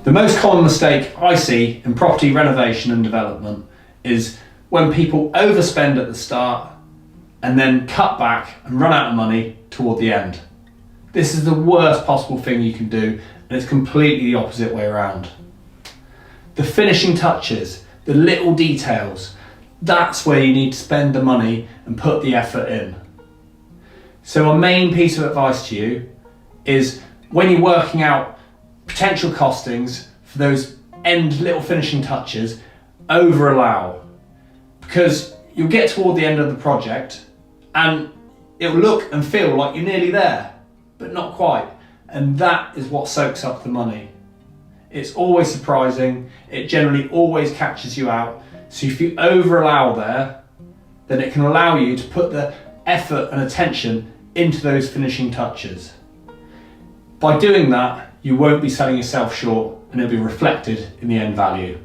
The most common mistake I see in property renovation and development is when people overspend at the start and then cut back and run out of money toward the end. This is the worst possible thing you can do, and it's completely the opposite way around. The finishing touches, the little details, that's where you need to spend the money and put the effort in. So a main piece of advice to you is when you're working out potential costings for those end little finishing touches, over allow, because you'll get toward the end of the project and it'll look and feel like you're nearly there, but not quite. And that is what soaks up the money. It's always surprising. It generally always catches you out. So if you over allow there, then it can allow you to put the effort and attention into those finishing touches. By doing that, you won't be selling yourself short, and it'll be reflected in the end value.